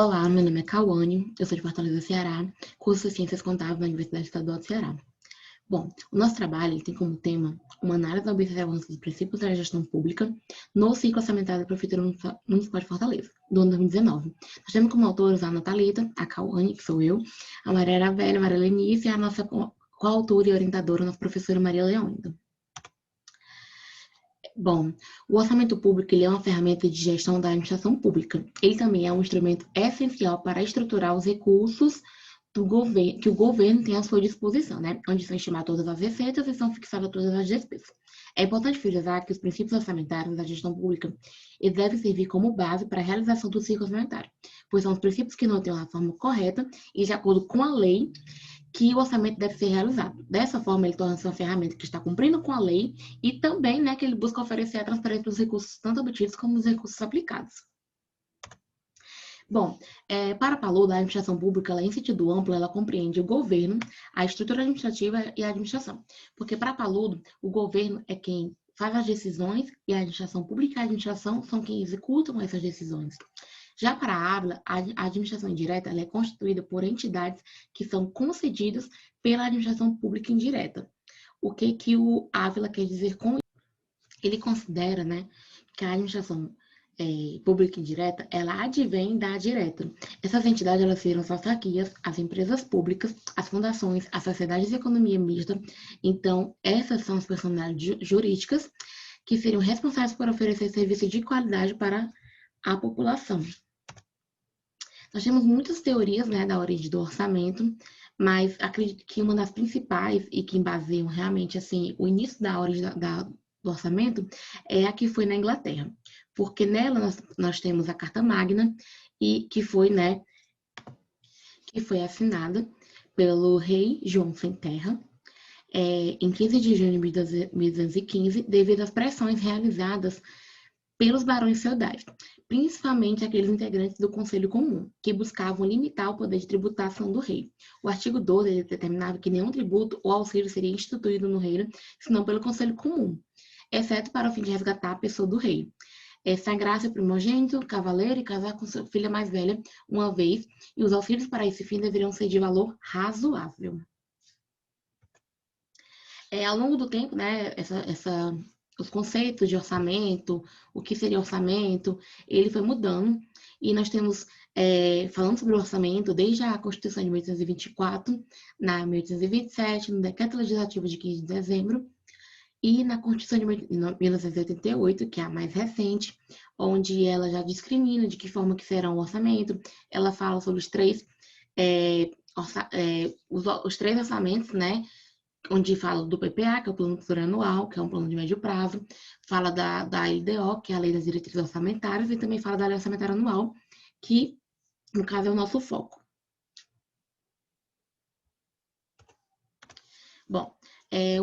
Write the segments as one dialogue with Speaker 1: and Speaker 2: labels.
Speaker 1: Olá, meu nome é Cauane, eu sou de Fortaleza, Ceará, curso de Ciências Contábeis na Universidade Estadual do Ceará. Bom, o nosso trabalho tem como tema uma análise da observância dos princípios da gestão pública no ciclo orçamentário da Prefeitura Municipal de Fortaleza, do ano 2019. Nós temos como autores a Ana Thalita, a Cauane, que sou eu, a Maria Aravelha, a Maria Lenice e a nossa coautora e orientadora, a nossa professora Maria Leônida. Bom, o orçamento público ele é uma ferramenta de gestão da administração pública. Ele também é um instrumento essencial para estruturar os recursos que o governo tem à sua disposição, né? Onde são estimadas todas as receitas e são fixadas todas as despesas. É importante frisar que os princípios orçamentários da gestão pública eles devem servir como base para a realização do ciclo orçamentário, pois são os princípios que norteiam a forma correta e de acordo com a lei que o orçamento deve ser realizado. Dessa forma, ele torna-se uma ferramenta que está cumprindo com a lei e também, né, que ele busca oferecer a transparência dos recursos tanto obtidos como dos recursos aplicados. Bom, para a Paluda, a administração pública, ela, em sentido amplo, ela compreende o governo, a estrutura administrativa e a administração. Porque para a Paludo, o governo é quem faz as decisões e a administração pública e a administração são quem executam essas decisões. Já para a Ávila, a administração indireta ela é constituída por entidades que são concedidas pela administração pública indireta. O que o Ávila quer dizer com isso? Ele considera, né, que a administração pública indireta, ela advém da direta. Essas entidades, elas seriam as autarquias, as empresas públicas, as fundações, as sociedades de economia mista. Então, essas são as personalidades jurídicas que seriam responsáveis por oferecer serviços de qualidade para a população. Nós temos muitas teorias, né, da origem do orçamento, mas acredito que uma das principais e que embaseiam realmente assim o início da origem do orçamento é a que foi na Inglaterra, porque nela nós temos a Carta Magna e que foi assinada pelo rei João Sem Terra em 15 de junho de 1215, devido às pressões realizadas pelos barões feudais, principalmente aqueles integrantes do Conselho Comum, que buscavam limitar o poder de tributação do rei. O artigo 12 determinava que nenhum tributo ou auxílio seria instituído no reino, senão pelo Conselho Comum, exceto para o fim de resgatar a pessoa do rei. Sagrar-se o primogênito, cavaleiro e casar com sua filha mais velha uma vez, e os auxílios para esse fim deveriam ser de valor razoável. Ao longo do tempo, né, os conceitos de orçamento, o que seria orçamento, ele foi mudando. E nós temos, falando sobre o orçamento, desde a Constituição de 1824, na 1827, no Decreto Legislativo de 15 de dezembro, e na Constituição de 1988, que é a mais recente, onde ela já discrimina de que forma que será o orçamento. Ela fala sobre os três orçamentos, né? Onde fala do PPA, que é o Plano Plurianual, que é um plano de médio prazo, fala da LDO, que é a Lei das Diretrizes Orçamentárias, e também fala da Lei Orçamentária Anual, que, no caso, é o nosso foco. Bom,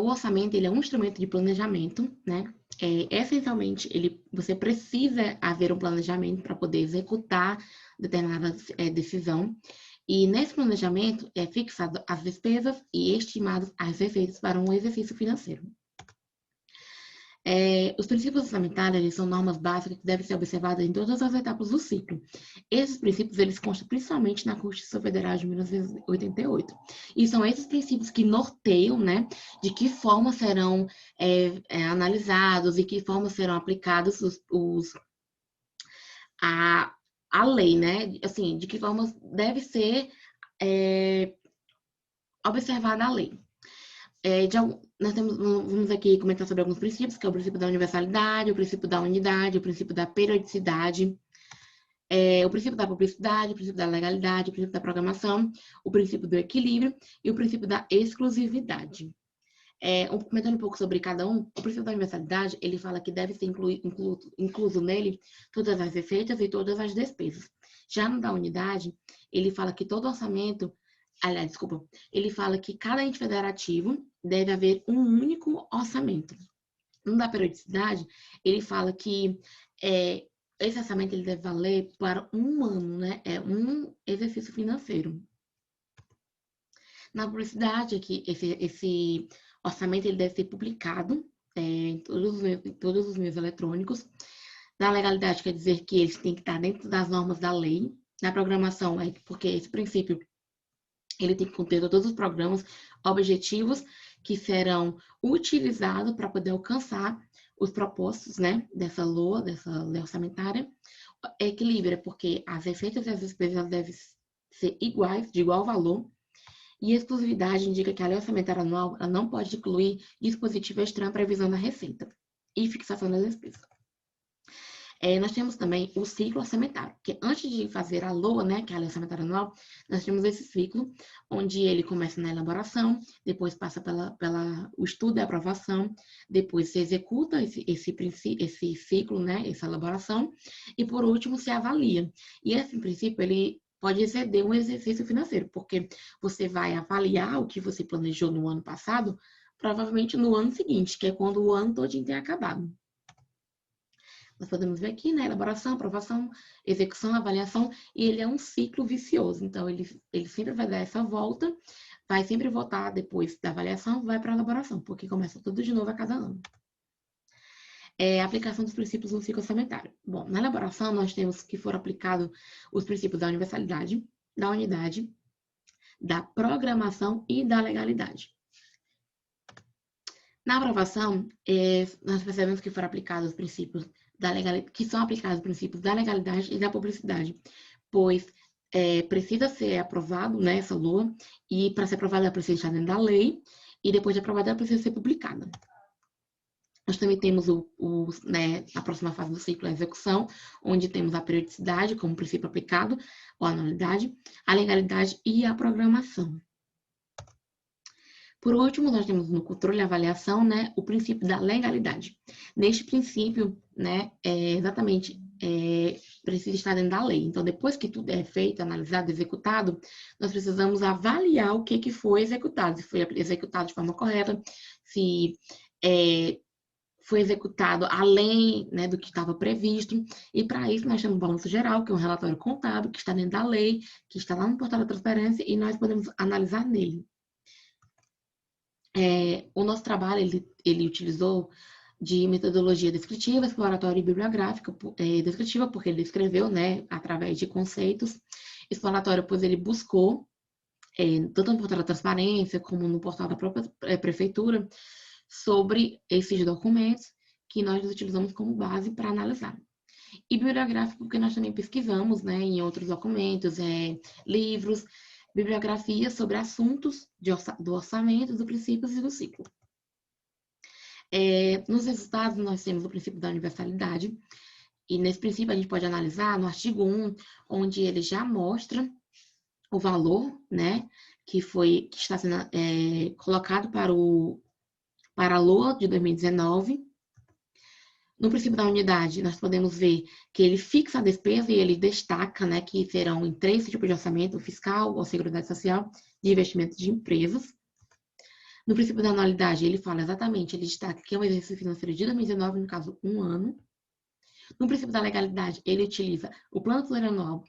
Speaker 1: o orçamento ele é um instrumento de planejamento, né? Essencialmente, você precisa haver um planejamento para poder executar determinada decisão. E nesse planejamento é fixado as despesas e estimados as receitas para um exercício financeiro. Os princípios orçamentários eles são normas básicas que devem ser observadas em todas as etapas do ciclo. Esses princípios eles constam principalmente na Constituição Federal de 1988. E são esses princípios que norteiam, né, de que forma serão analisados e que forma serão aplicados a lei, né? Assim, de que forma deve ser observada a lei. Nós vamos aqui comentar sobre alguns princípios, que é o princípio da universalidade, o princípio da unidade, o princípio da periodicidade, o princípio da publicidade, o princípio da legalidade, o princípio da programação, o princípio do equilíbrio e o princípio da exclusividade. Comentando um pouco sobre cada um, o princípio da universalidade, ele fala que deve ser incluso nele todas as receitas e todas as despesas. Já no da unidade, ele fala que todo orçamento, ele fala que cada ente federativo deve haver um único orçamento. No da periodicidade, ele fala que esse orçamento ele deve valer para um ano, né? Um exercício financeiro. Na publicidade, aqui, esse orçamento ele deve ser publicado em todos os meios eletrônicos. Na legalidade, quer dizer que eles têm que estar dentro das normas da lei. Na programação, porque esse princípio ele tem que conter todos os programas, objetivos que serão utilizados para poder alcançar os propósitos, né, dessa lei orçamentária. Equilíbrio, porque as receitas e as despesas devem ser iguais, de igual valor. E exclusividade indica que a lei orçamentária anual ela não pode incluir dispositivo estranho à previsão da receita e fixação das despesas. Nós temos também o ciclo orçamentário, que antes de fazer a LOA, né, que é a lei orçamentária anual, nós temos esse ciclo, onde ele começa na elaboração, depois passa pela o estudo e aprovação, depois se executa esse ciclo, né, essa elaboração, e por último se avalia. E esse princípio, ele pode exceder um exercício financeiro, porque você vai avaliar o que você planejou no ano passado, provavelmente no ano seguinte, que é quando o ano todo tem acabado. Nós podemos ver aqui, né? Elaboração, aprovação, execução, avaliação, e ele é um ciclo vicioso. Então, ele sempre vai dar essa volta, vai sempre voltar depois da avaliação, vai para a elaboração, porque começa tudo de novo a cada ano. Aplicação dos princípios no ciclo orçamentário. Bom, na elaboração, nós temos que foram aplicados os princípios da universalidade, da unidade, da programação e da legalidade. Na aprovação, nós percebemos que foram aplicados os princípios que são aplicados os princípios da legalidade e da publicidade, pois precisa ser aprovado, né, essa LOA, e para ser aprovada ela precisa estar dentro da lei, e depois de aprovada ela precisa ser publicada. Nós também temos a próxima fase do ciclo, a execução, onde temos a periodicidade como princípio aplicado, ou a anualidade, a legalidade e a programação. Por último, nós temos no controle e avaliação, né, o princípio da legalidade. Neste princípio, né, precisa estar dentro da lei. Então, depois que tudo é feito, analisado, executado, nós precisamos avaliar o que foi executado, se foi executado de forma correta, se foi executado além, né, do que estava previsto. E para isso nós temos o balanço geral, que é um relatório contábil, que está dentro da lei, que está lá no portal da transparência, e nós podemos analisar nele. O nosso trabalho, ele utilizou de metodologia descritiva, exploratória e bibliográfica, descritiva, porque ele escreveu, né, através de conceitos. Exploratório, pois ele buscou, tanto no portal da transparência, como no portal da própria prefeitura, sobre esses documentos que nós utilizamos como base para analisar. E bibliográfico, porque nós também pesquisamos, né, em outros documentos, livros, bibliografia sobre assuntos do orçamento, dos princípios e do ciclo. Nos resultados, nós temos o princípio da universalidade, e nesse princípio a gente pode analisar no artigo 1, onde ele já mostra o valor, né, que está sendo colocado para a LOA de 2019. No princípio da unidade, nós podemos ver que ele fixa a despesa e ele destaca, né, que serão em 3 tipos de orçamento: fiscal, ou seguridade social, de investimentos de empresas. No princípio da anualidade, ele fala exatamente, ele destaca que é um exercício financeiro de 2019, no caso, 1 ano. No princípio da legalidade, ele utiliza o plano plurianual,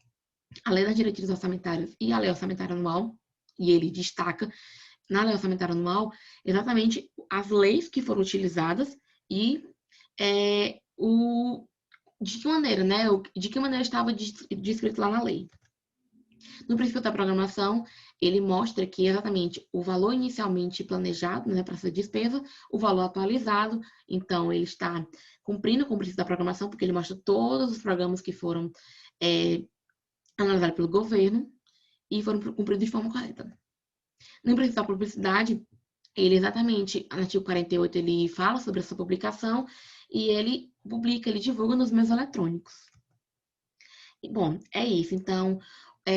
Speaker 1: a lei das diretrizes orçamentárias e a lei orçamentária anual, e ele destaca na lei orçamentária anual exatamente as leis que foram utilizadas e de que maneira, né? De que maneira estava descrito lá na lei. No princípio da programação, ele mostra que exatamente o valor inicialmente planejado, né, para essa despesa, o valor atualizado, então ele está cumprindo com o princípio da programação, porque ele mostra todos os programas que foram analisados pelo governo e foram cumpridos de forma correta. No princípio da publicidade, ele exatamente, no artigo 48, ele fala sobre essa publicação e ele publica, ele divulga nos meios eletrônicos. E, bom, é isso. Então,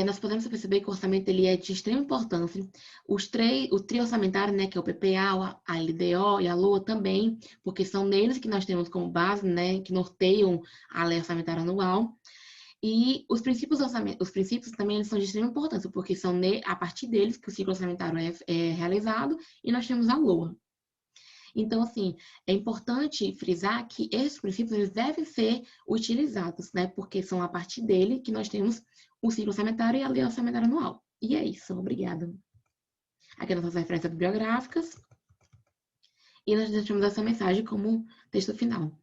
Speaker 1: nós podemos perceber que o orçamento ele é de extrema importância. O trio orçamentário, né, que é o PPA, a LDO e a LOA também, porque são neles que nós temos como base, né, que norteiam a lei orçamentária anual. E os princípios também eles são de extrema importância, porque são a partir deles que o ciclo orçamentário é realizado e nós temos a LOA. Então, assim, é importante frisar que esses princípios eles devem ser utilizados, né? Porque são a partir dele que nós temos o ciclo orçamentário e a lei orçamentária anual. E é isso, obrigada. Aqui nossas referências bibliográficas. E nós deixamos essa mensagem como texto final.